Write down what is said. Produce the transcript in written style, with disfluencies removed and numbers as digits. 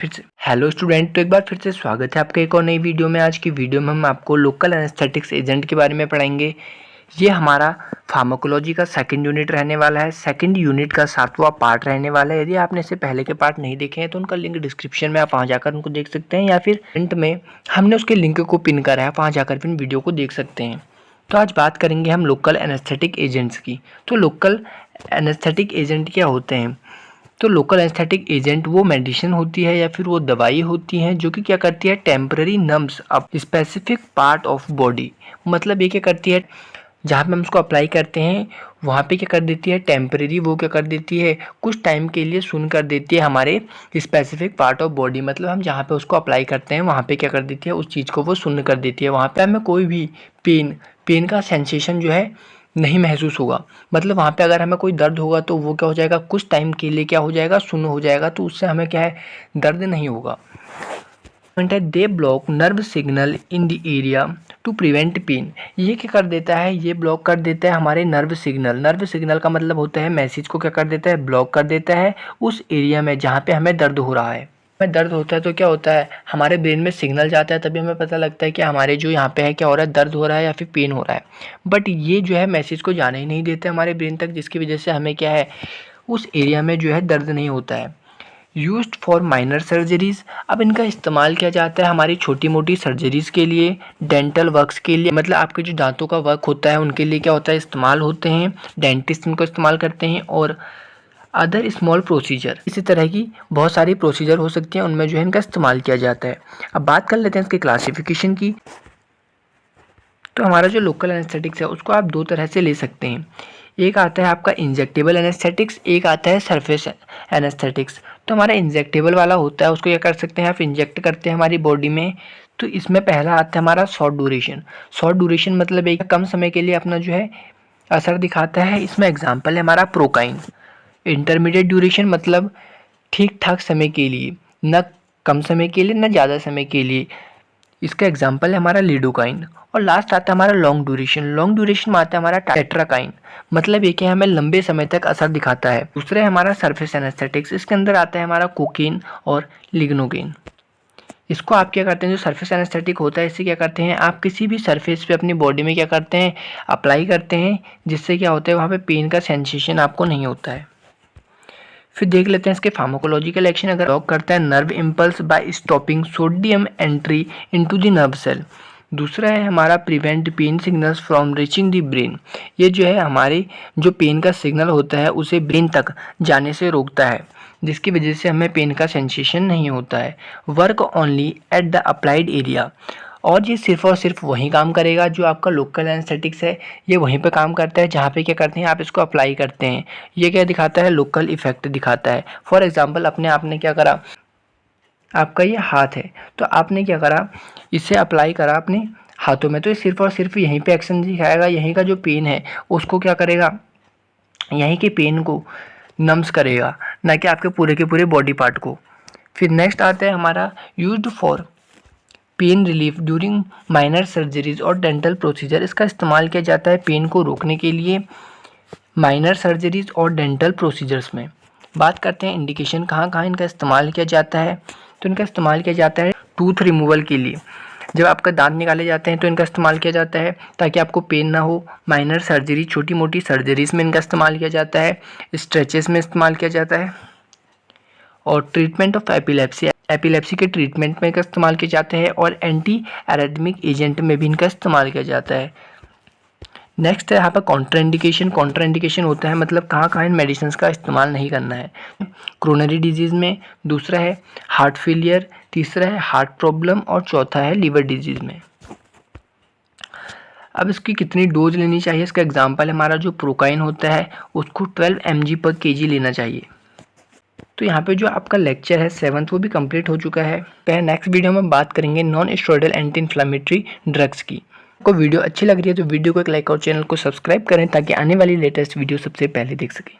फिर से hello student, तो एक बार फिर से स्वागत है आपका एक और नई वीडियो में। आज की वीडियो में हम आपको लोकल एनेस्थेटिक्स एजेंट के बारे में पढ़ाएंगे। ये हमारा फार्माकोलॉजी का सेकंड यूनिट रहने वाला है। सेकंड यूनिट का 7वां पार्ट रहने वाला है। यदि आपने इससे पहले के पार्ट नहीं देखे हैं तो उनका लिंक डिस्क्रिप्शन में आप वहाँ जाकर उनको देख सकते हैं, या फिर प्रिंट में हमने उसके लिंक को पिन करा है, वहाँ जाकर फिर वीडियो को देख सकते हैं। तो आज बात करेंगे हम लोकल एनेस्थेटिक एजेंट्स की। तो लोकल एनेस्थेटिक एजेंट क्या होते हैं? तो लोकल एस्थेटिक एजेंट वो मेडिसिन होती है या फिर वो दवाई होती है जो कि क्या करती है, temporary nums up specific part of body. मतलब ये क्या करती है, जहाँ पे हम उसको अप्लाई करते हैं वहाँ पे क्या कर देती है, टेम्पररी वो क्या कर देती है, कुछ टाइम के लिए सुन कर देती है हमारे स्पेसिफिक पार्ट ऑफ बॉडी। मतलब हम जहाँ पे उसको अप्लाई करते हैं वहाँ पे क्या कर देती है, उस चीज़ को वो सुन कर देती है। वहाँ पे हमें कोई भी पेन का सेंसेशन जो है नहीं महसूस होगा। मतलब वहाँ पे अगर हमें कोई दर्द होगा तो वो क्या हो जाएगा, कुछ टाइम के लिए क्या हो जाएगा, सुन्न हो जाएगा। तो उससे हमें क्या है, दर्द नहीं होगा। They block nerve signal in the area to prevent pain. ये क्या कर देता है, ये ब्लॉक कर देता है हमारे नर्व सिग्नल। नर्व सिग्नल का मतलब होता है मैसेज को क्या कर देता है, ब्लॉक कर देता है उस एरिया में जहाँ पे हमें दर्द हो रहा है। हमें दर्द होता है तो क्या होता है, हमारे ब्रेन में सिग्नल जाता है, तभी हमें पता लगता है कि हमारे जो यहाँ पे है क्या हो रहा है, दर्द हो रहा है या फिर पेन हो रहा है। बट ये जो है मैसेज को जाने ही नहीं देते हमारे ब्रेन तक, जिसकी वजह से हमें क्या है, उस एरिया में जो है दर्द नहीं होता है। Used for minor surgeries. अब इनका इस्तेमाल किया जाता है हमारी छोटी मोटी सर्जरीज के लिए, डेंटल वर्क्स के लिए। मतलब आपके जो दांतों का वर्क होता है उनके लिए क्या होता है, इस्तेमाल होते हैं। डेंटिस्ट इनको इस्तेमाल करते हैं। और अदर स्मॉल प्रोसीजर, इसी तरह की बहुत सारी प्रोसीजर हो सकती हैं, उनमें जो है इनका इस्तेमाल किया जाता है। अब बात कर लेते हैं इसके क्लासिफिकेशन की। तो हमारा जो लोकल एनेस्थेटिक्स है उसको आप दो तरह से ले सकते हैं। एक आता है आपका इंजेक्टेबल एनेस्थेटिक्स, एक आता है सरफेस एनेस्थेटिक्स। तो हमारा इंजेक्टेबल वाला होता है, उसको क्या कर सकते हैं, आप इंजेक्ट करते हैं हमारी बॉडी में। तो इसमें पहला आता है हमारा शॉर्ट ड्यूरेशन। शॉर्ट ड्यूरेशन मतलब एक कम समय के लिए अपना जो है असर दिखाता है। इसमें एग्जाम्पल है हमारा प्रोकाइन। इंटरमीडिएट ड्यूरेशन मतलब ठीक ठाक समय के लिए, न कम समय के लिए न ज़्यादा समय के लिए। इसका एग्जाम्पल है हमारा लिडोकाइन। और लास्ट आता है हमारा लॉन्ग ड्यूरेशन। लॉन्ग ड्यूरेशन में आता है हमारा टेट्राकाइन। मतलब ये क्या, हमें लंबे समय तक असर दिखाता है। दूसरा है हमारा सरफेस एनेस्थेटिक्स। इसके अंदर आता है हमारा कोकीन और लिग्नोगेन। इसको आप क्या करते हैं, जो सरफेस एनेस्थेटिक होता है इससे क्या करते हैं, आप किसी भी सरफेस पे अपनी बॉडी में क्या करते हैं, अप्लाई करते हैं, जिससे क्या होता है वहाँ पे पेन का सेंसेशन आपको नहीं होता है। फिर देख लेते हैं इसके फार्माकोलॉजिकल एक्शन। अगर ब्लॉक करता है nerve impulse by stopping sodium entry into the nerve cell. दूसरा है हमारा prevent pain signals from reaching the brain. ये जो है हमारे जो पेन का सिग्नल होता है उसे ब्रेन तक जाने से रोकता है, जिसकी वजह से हमें पेन का सेंसेशन नहीं होता है। Work only at the applied area. और ये सिर्फ और सिर्फ वहीं काम करेगा जो आपका लोकल एनेस्थेटिक्स है, ये वहीं पे काम करता है जहाँ पे क्या करते हैं, आप इसको अप्लाई करते हैं। ये क्या दिखाता है, लोकल इफेक्ट दिखाता है। फॉर एग्जांपल आपने क्या करा, आपका ये हाथ है तो आपने क्या करा, इसे अप्लाई करा अपने हाथों में, तो ये सिर्फ और सिर्फ यहीं पे एक्शन दिखाएगा। यहीं का जो पेन है उसको क्या करेगा, यहीं के पेन को नम्स करेगा, ना कि आपके पूरे के पूरे बॉडी पार्ट को। फिर नेक्स्ट आता है हमारा used for pain relief during minor surgeries और डेंटल प्रोसीजर। इसका इस्तेमाल किया जाता है पेन को रोकने के लिए माइनर सर्जरीज और डेंटल प्रोसीजर्स में। बात करते हैं इंडिकेशन, कहाँ कहाँ इनका इस्तेमाल किया जाता है। तो इनका इस्तेमाल किया जाता है टूथ रिमूवल के लिए। जब आपका दांत निकाले जाते हैं तो इनका इस्तेमाल किया जाता है ताकि आपको पेन ना हो। माइनर सर्जरी, छोटी मोटी सर्जरीज में इनका इस्तेमाल किया जाता है। स्ट्रेचेस में इस्तेमाल किया जाता है। और ट्रीटमेंट ऑफ एपिलेप्सी के ट्रीटमेंट में इनका इस्तेमाल किया जाता है। और एंटी एरिथमिक एजेंट में भी इनका इस्तेमाल किया जाता है। नेक्स्ट है यहाँ पर कॉन्ट्राइंडिकेशन। कॉन्ट्राइंडिकेशन होता है मतलब कहाँ कहाँ इन मेडिसिन का इस्तेमाल नहीं करना है। क्रोनरी डिजीज़ में, दूसरा है हार्ट फेलियर, तीसरा है हार्ट प्रॉब्लम और चौथा है लीवर डिजीज़ में। अब इसकी कितनी डोज लेनी चाहिए, इसका एग्जांपल हमारा जो प्रोकाइन होता है उसको 12 mg/kg लेना चाहिए। तो यहाँ पे जो आपका लेक्चर है 7th वो भी कंप्लीट हो चुका है। नेक्स्ट वीडियो में बात करेंगे non steroidal anti inflammatory drugs की। आपको वीडियो अच्छी लग रही है तो वीडियो को एक लाइक और चैनल को सब्सक्राइब करें ताकि आने वाली लेटेस्ट वीडियो सबसे पहले देख सकें।